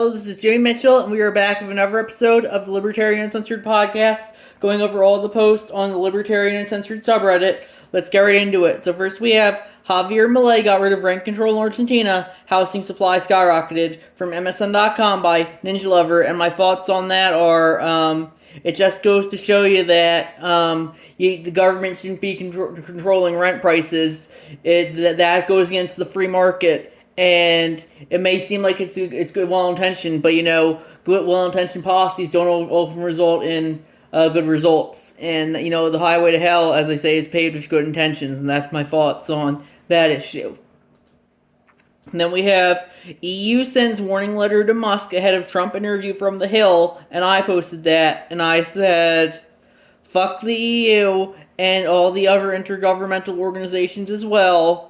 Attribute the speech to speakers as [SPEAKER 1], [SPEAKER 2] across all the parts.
[SPEAKER 1] Hello, this is Jimmy Mitchell, and we are back with another episode of the Libertarian Uncensored podcast, going over all the posts on the Libertarian Uncensored subreddit. Let's get right into it. So first we have Javier Milei got rid of rent control in Argentina, housing supply skyrocketed, from MSN.com by Ninja Lover, and my thoughts on that are, it just goes to show you that the government shouldn't be controlling rent prices. That goes against the free market. And it may seem like it's good, well-intentioned, but good well-intentioned policies don't often result in good results. And the highway to hell, as I say, is paved with good intentions, and that's my thoughts on that issue. And then we have EU sends warning letter to Musk ahead of Trump interview from The Hill, and I posted that, and I said, fuck the EU and all the other intergovernmental organizations as well.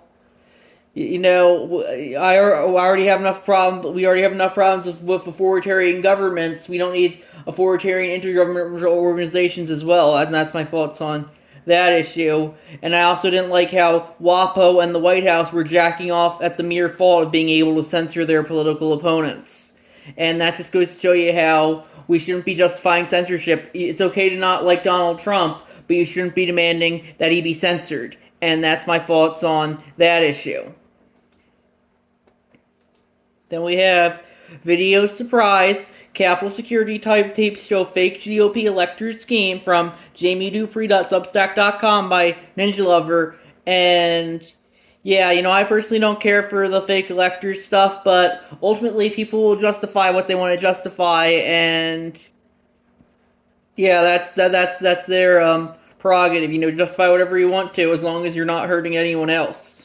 [SPEAKER 1] I already have enough problems. We already have enough problems with authoritarian governments. We don't need authoritarian intergovernmental organizations as well. And that's my thoughts on that issue. And I also didn't like how WAPO and the White House were jacking off at the mere thought of being able to censor their political opponents. And that just goes to show you how we shouldn't be justifying censorship. It's okay to not like Donald Trump, but you shouldn't be demanding that he be censored. And that's my thoughts on that issue. Then we have video surprise. Capitol security type tapes show fake GOP electors scheme from jamiedupre.substack.com by Ninja Lover. And yeah, I personally don't care for the fake electors stuff, but ultimately people will justify what they want to justify, and yeah, that's their prerogative. Justify whatever you want to, as long as you're not hurting anyone else.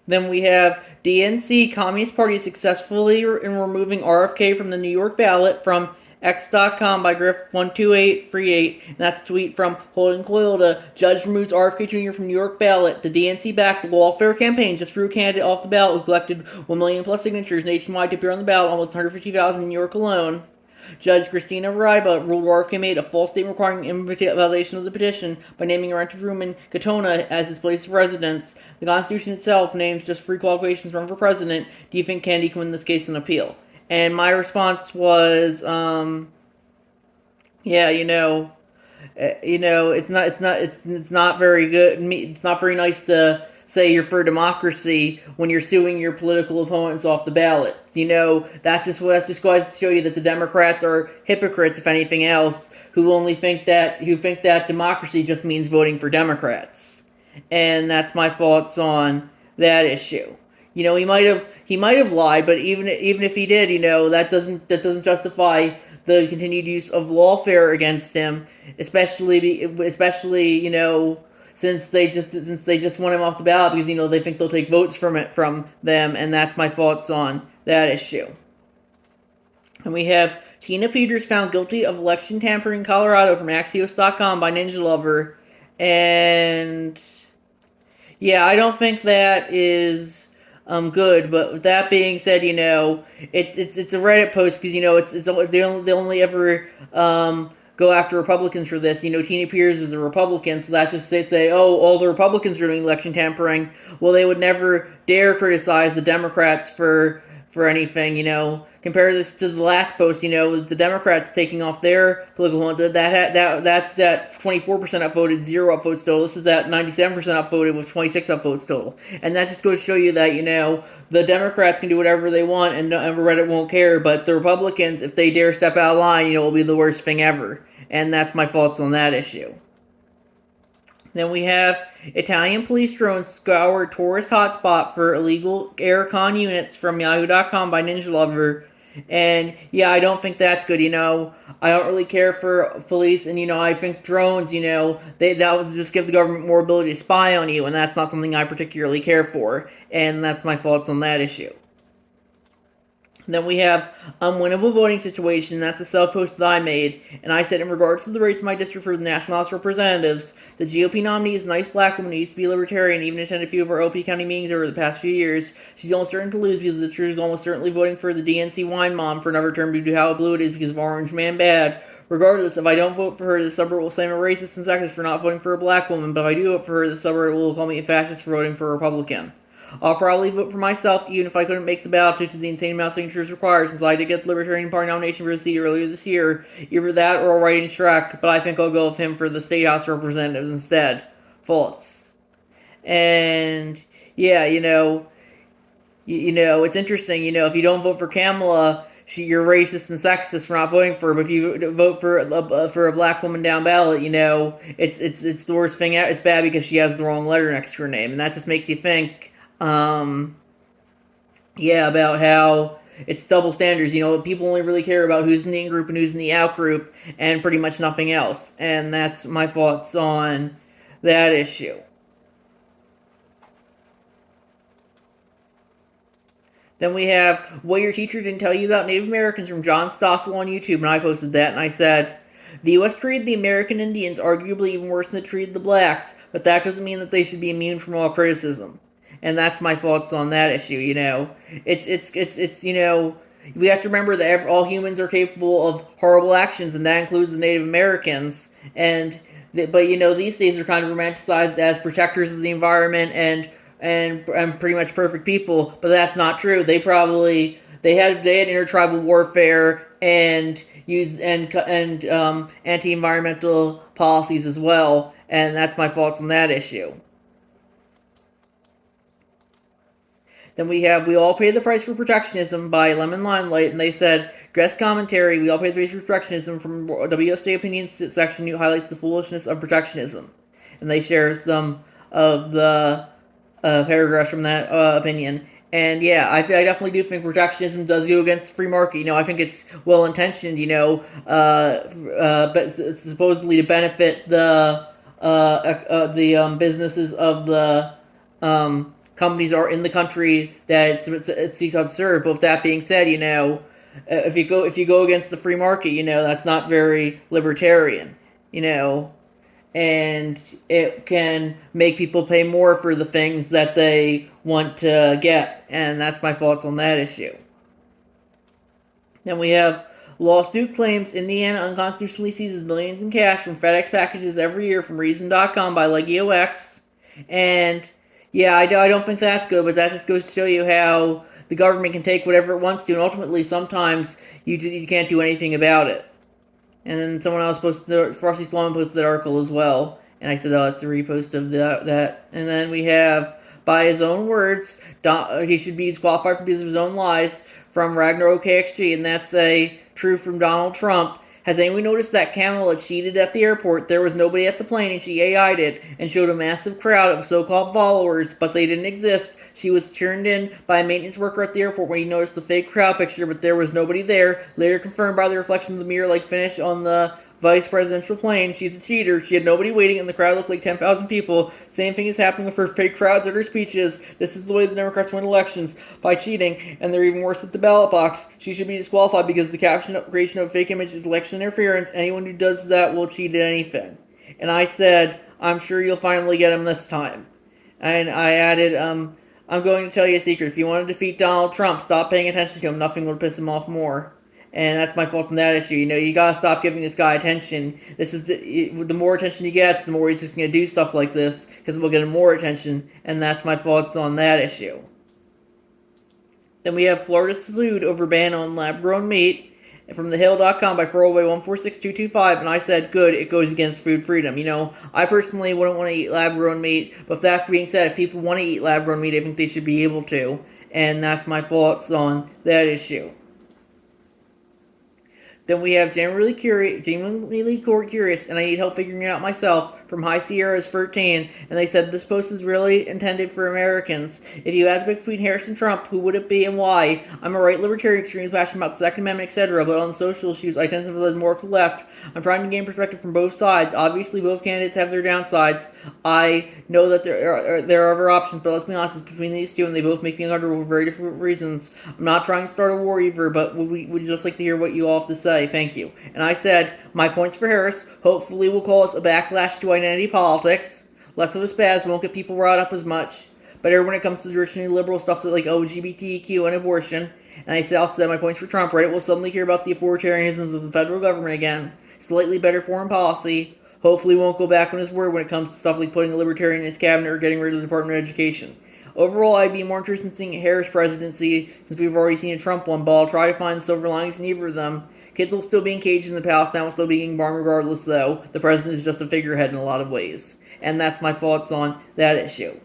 [SPEAKER 1] Then we have DNC, Communist Party successfully in removing RFK from the New York ballot from X.com by Griff12838. And that's a tweet from Holden Coyote. Judge removes RFK Jr. from New York ballot. The DNC-backed lawfare campaign just threw a candidate off the ballot who collected 1 million plus signatures nationwide to appear on the ballot, almost 150,000 in New York alone. Judge Christina Riba ruled RFK made a false statement requiring invalidation of the petition by naming a rented room in Katona as his place of residence. The Constitution itself names just 3 qualifications to run for president. Do you think Kennedy can win this case on appeal? And my response was, it's not very good. It's not very nice to say you're for democracy when you're suing your political opponents off the ballot. That just goes to show you that the Democrats are hypocrites, if anything else, who think that democracy just means voting for Democrats. And that's my thoughts on that issue. He might have lied, but even if he did, that doesn't justify the continued use of lawfare against him, especially since they just want him off the ballot because they think they'll take votes from them, and that's my thoughts on that issue. And we have Tina Peters found guilty of election tampering in Colorado from Axios.com by Ninja Lover, and yeah, I don't think that is good. But with that being said, it's a Reddit post because they only ever go after Republicans for this. Tina Peters is a Republican, so that just say, oh, all the Republicans are doing election tampering. Well, they would never dare criticize the Democrats for anything. Compare this to the last post. The Democrats taking off their political that's at 24% upvoted, 0 upvotes total. This is at 97% upvoted with 26 upvotes total. And that just goes to show you that the Democrats can do whatever they want and Reddit won't care. But the Republicans, if they dare step out of line, it will be the worst thing ever. And that's my thoughts on that issue. Then we have Italian police drones scour tourist hotspot for illegal aircon units from Yahoo.com by Ninja Lover. And yeah, I don't think that's good. I don't really care for police, and I think drones, that would just give the government more ability to spy on you, and that's not something I particularly care for. And that's my thoughts on that issue. Then we have unwinnable voting situation. That's a self-post that I made. And I said, in regards to the race in my district for the National House of Representatives, the GOP nominee is a nice black woman who used to be Libertarian, even attended a few of our LP County meetings over the past few years. She's almost certain to lose because the truth is almost certainly voting for the DNC wine mom for another term due to how blue it is because of Orange Man Bad. Regardless, if I don't vote for her, the suburb will say I'm a racist and sexist for not voting for a black woman, but if I do vote for her, the suburb will call me a fascist for voting for a Republican. I'll probably vote for myself, even if I couldn't make the ballot due to the insane amount of signatures required, since I did get the Libertarian Party nomination for the seat earlier this year. Either that or I'll write in Shrek, but I think I'll go with him for the State House of Representatives instead. Fultz. And, yeah, it's interesting, if you don't vote for Kamala, you're racist and sexist for not voting for her. But if you vote for a black woman down ballot, it's the worst thing out. It's bad because she has the wrong letter next to her name, and that just makes you think, about how it's double standards. People only really care about who's in the in group and who's in the out group, and pretty much nothing else. And that's my thoughts on that issue. Then we have What Your Teacher Didn't Tell You About Native Americans from John Stossel on YouTube, and I posted that, and I said, the U.S. treated the American Indians arguably even worse than it treated the blacks, but that doesn't mean that they should be immune from all criticism. And that's my thoughts on that issue, It's we have to remember that all humans are capable of horrible actions, and that includes the Native Americans. But these days are kind of romanticized as protectors of the environment and pretty much perfect people, but that's not true. They had intertribal warfare and used anti-environmental policies as well, and that's my thoughts on that issue. Then we all pay the price for protectionism by Lemon Limelight, and they said, guest commentary, we all pay the price for protectionism from WSJ Opinions section who highlights the foolishness of protectionism. And they share some of the paragraphs from that opinion. And yeah, I definitely do think protectionism does go against the free market. I think it's well intentioned, but supposedly to benefit the businesses of the companies are in the country that it seeks out to serve. But with that being said, if you go against the free market, that's not very libertarian, and it can make people pay more for the things that they want to get, and that's my thoughts on that issue. Then we have lawsuit claims Indiana unconstitutionally seizes millions in cash from FedEx packages every year from Reason.com by LegioX, and yeah, I don't think that's good, but that just goes to show you how the government can take whatever it wants to, and ultimately sometimes you can't do anything about it. And then someone else posted, Frosty Sloan posted that article as well. And I said, oh, it's a repost of that. And then we have, by his own words, he should be disqualified because of his own lies, from Ragnarok KXG. And that's a truth from Donald Trump. Has anyone noticed that Kamala cheated at the airport? There was nobody at the plane, and she AI'd it and showed a massive crowd of so-called followers, but they didn't exist. She was turned in by a maintenance worker at the airport when he noticed the fake crowd picture, but there was nobody there. Later confirmed by the reflection of the mirror-like finish on the vice presidential plane. She's a cheater. She had nobody waiting, and the crowd looked like 10,000 people. Same thing is happening with her fake crowds at her speeches. This is the way the Democrats win elections, by cheating, and they're even worse at the ballot box. She should be disqualified because the creation of fake image is election interference. Anyone who does that will cheat at anything. And I said, I'm sure you'll finally get him this time. And I added, I'm going to tell you a secret. If you want to defeat Donald Trump, stop paying attention to him. Nothing will piss him off more. And that's my fault on that issue. You gotta stop giving this guy attention. The more attention he gets, the more he's just gonna do stuff like this, because we'll get him more attention. And that's my thoughts on that issue. Then we have Florida sued over ban on lab-grown meat from thehill.com by 408-146-225, and I said, good, it goes against food freedom. I personally wouldn't want to eat lab-grown meat, but with that being said, if people want to eat lab-grown meat, I think they should be able to, and that's my thoughts on that issue. Then we have genuinely curious, and I need help figuring it out myself, from High Sierras 13, and they said this post is really intended for Americans. If you had to pick between Harris and Trump, who would it be and why? I'm a right libertarian, extremely passionate about the Second Amendment, etc., but on the social issues, I tend to sympathize more with the left. I'm trying to gain perspective from both sides. Obviously, both candidates have their downsides. I know that there are other options, but let's be honest, it's between these two, and they both make me uncomfortable for very different reasons. I'm not trying to start a war either, but would just like to hear what you all have to say. Thank you. And I said, my points for Harris hopefully will cause a backlash to identity politics. Less of a spaz, won't get people riled up as much. Better when it comes to traditionally liberal stuff like LGBTQ and abortion. And I also said my points for Trump. Reddit will suddenly hear about the authoritarianism of the federal government again. Slightly better foreign policy. Hopefully won't go back on his word when it comes to stuff like putting a libertarian in his cabinet or getting rid of the Department of Education. Overall, I'd be more interested in seeing a Harris presidency since we've already seen a Trump one, but I'll try to find silver linings in either of them. Kids will still be engaged in the Palestine will still be getting bombed regardless, though. The president is just a figurehead in a lot of ways. And that's my thoughts on that issue.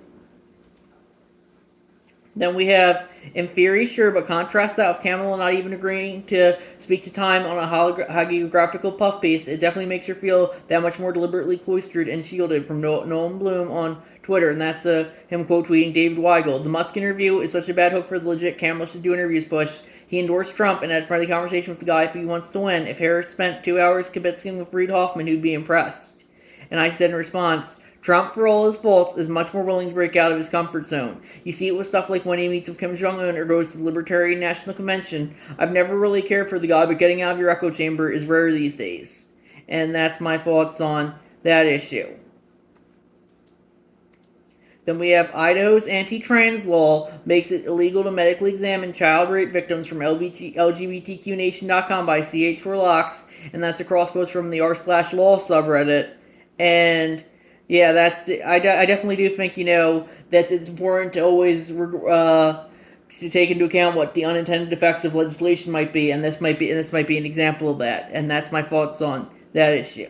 [SPEAKER 1] Then we have, in theory, sure, but contrast that with Kamala not even agreeing to speak to time on a hagiographical puff piece. It definitely makes her feel that much more deliberately cloistered and shielded from Noam Bloom on Twitter, and that's him quote tweeting David Weigel. The Musk interview is such a bad hope for the legit Kamala should do interviews push. He endorsed Trump and had a friendly conversation with the guy if he wants to win. If Harris spent 2 hours kibitzing with Reid Hoffman, he'd be impressed. And I said in response, Trump, for all his faults, is much more willing to break out of his comfort zone. You see it with stuff like when he meets with Kim Jong-un or goes to the Libertarian National Convention. I've never really cared for the guy, but getting out of your echo chamber is rare these days. And that's my thoughts on that issue. Then we have Idaho's anti-trans law makes it illegal to medically examine child rape victims from LGBTQNation.com by CH4Locks, and that's a cross post from the r/law subreddit. And yeah, I definitely do think, that it's important to always to take into account what the unintended effects of legislation might be, and this might be an example of that. And that's my thoughts on that issue.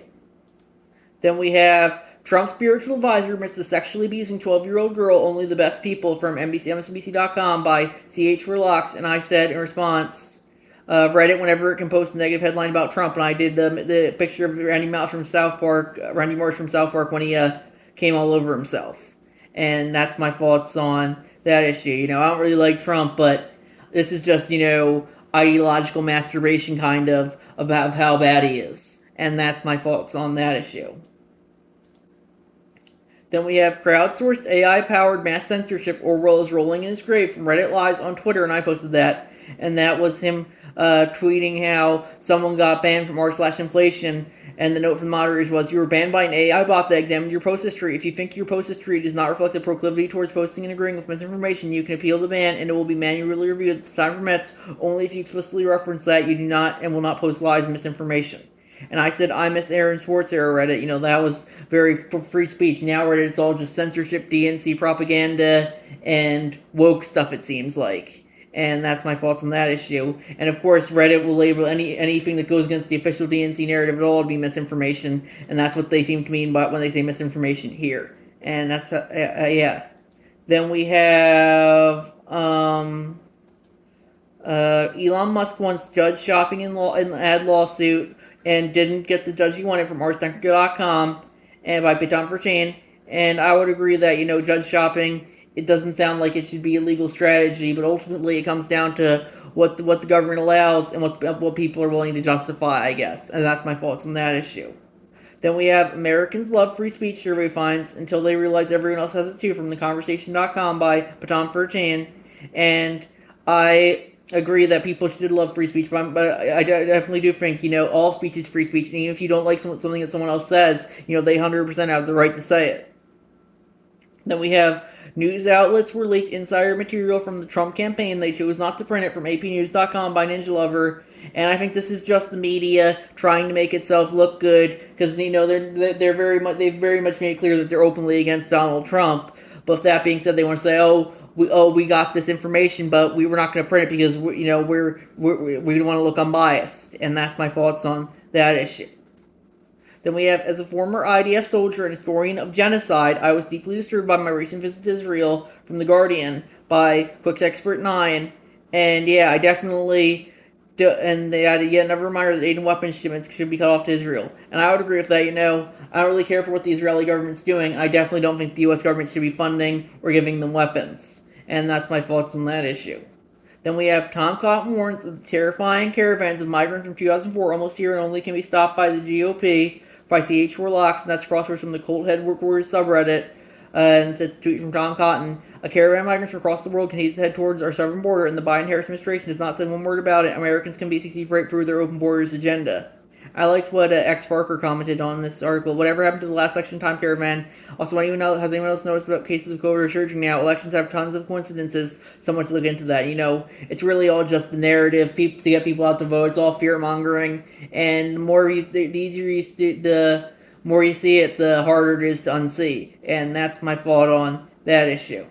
[SPEAKER 1] Then we have Trump's spiritual advisor admits to sexually abusing 12-year-old girl, only the best people, from MSNBC.com by CH4Locks, and I said in response, Reddit whenever it can post a negative headline about Trump, and I did the picture of Randy Marsh from South Park when he came all over himself. And that's my thoughts on that issue. I don't really like Trump, but this is just, ideological masturbation kind of about how bad he is. And that's my thoughts on that issue. Then we have crowdsourced AI-powered mass censorship. Orwell is rolling in his grave from Reddit Lies on Twitter, and I posted that. And that was him tweeting how someone got banned from r/inflation, and the note from the moderators was, you were banned by an AI bot that examined your post history. If you think your post history does not reflect a proclivity towards posting and agreeing with misinformation, you can appeal the ban, and it will be manually reviewed as time permits, only if you explicitly reference that you do not and will not post lies and misinformation. And I said, I miss Aaron Swartz era Reddit. That was very free speech. Now Reddit is all just censorship, DNC propaganda, and woke stuff, it seems like. And that's my thoughts on that issue. And of course, Reddit will label anything that goes against the official DNC narrative at all to be misinformation. And that's what they seem to mean by when they say misinformation here. And that's, yeah. Then we have, Elon Musk wants judge shopping in ad lawsuit, and didn't get the judge he wanted from rstanker.com and by Piton for Chain. And I would agree that, judge shopping, it doesn't sound like it should be a legal strategy, but ultimately it comes down to what the government allows and what people are willing to justify, I guess. And that's my thoughts on that issue. Then we have Americans Love Free Speech survey finds until they realize everyone else has it too, from theconversation.com by Piton for Chain. And I agree that people should love free speech, but I definitely do think, all speech is free speech, and even if you don't like something that someone else says, they 100% have the right to say it. Then we have news outlets were leaked insider material from the Trump campaign. They chose not to print it, from apnews.com by Ninja Lover, and I think this is just the media trying to make itself look good, because, they've very much made it clear that they're openly against Donald Trump. But with that being said, they want to say, we got this information, but we were not going to print it because we don't want to look unbiased, and that's my thoughts on that issue. Then we have, as a former IDF soldier and historian of genocide, I was deeply disturbed by my recent visit to Israel, from The Guardian by Quick's Expert 9, and yeah, I definitely do, and they had yet another reminder that aid and weapons shipments should be cut off to Israel, and I would agree with that. I don't really care for what the Israeli government's doing. I definitely don't think the U.S. government should be funding or giving them weapons. And that's my thoughts on that issue. Then we have Tom Cotton warns that the terrifying caravans of migrants from 2004 almost here and only can be stopped by the GOP by CH4Locks, and that's crosswords from the Cold Headquarters subreddit. And it's a tweet from Tom Cotton. A caravan of migrants from across the world continues to head towards our southern border, and the Biden-Harris administration has not said one word about it. Americans can basically see right through their open borders agenda. I liked what X Farker commented on this article. Whatever happened to the last election time caravan? Also, has anyone else noticed about cases of COVID resurging now? Elections have tons of coincidences. Someone to look into that. It's really all just the narrative to get people out to vote. It's all fear mongering, and the more you see it, the harder it is to unsee. And that's my thought on that issue.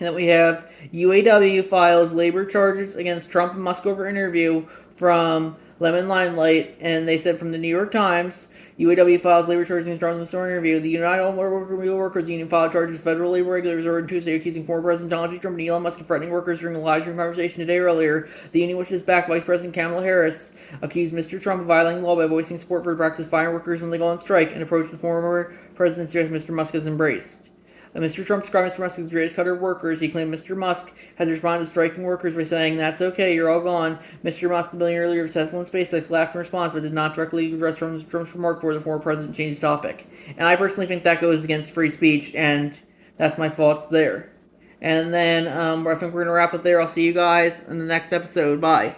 [SPEAKER 1] And then we have UAW files labor charges against Trump and Musk over interview from Lemon Limelight. And they said from the New York Times, UAW files labor charges against Trump and Musk over interview. The United Automobile Workers Union filed charges. Federal labor regulators ordered Tuesday accusing former President Donald J. Trump and Elon Musk of threatening workers during a live stream conversation a day earlier. The union, which is backed Vice President Kamala Harris, accused Mr. Trump of violating the law by voicing support for practice firing workers when they go on strike, and approached the former president just Mr. Musk has embraced. Mr. Trump described Mr. Musk as the greatest cutter of workers. He claimed Mr. Musk has responded to striking workers by saying, "That's okay, you're all gone." Mr. Musk, the billionaire leader of Tesla and SpaceX, laughed in response, but did not directly address Trump's remark before the former president changed the topic. And I personally think that goes against free speech, and that's my thoughts there. And then I think we're going to wrap it there. I'll see you guys in the next episode. Bye.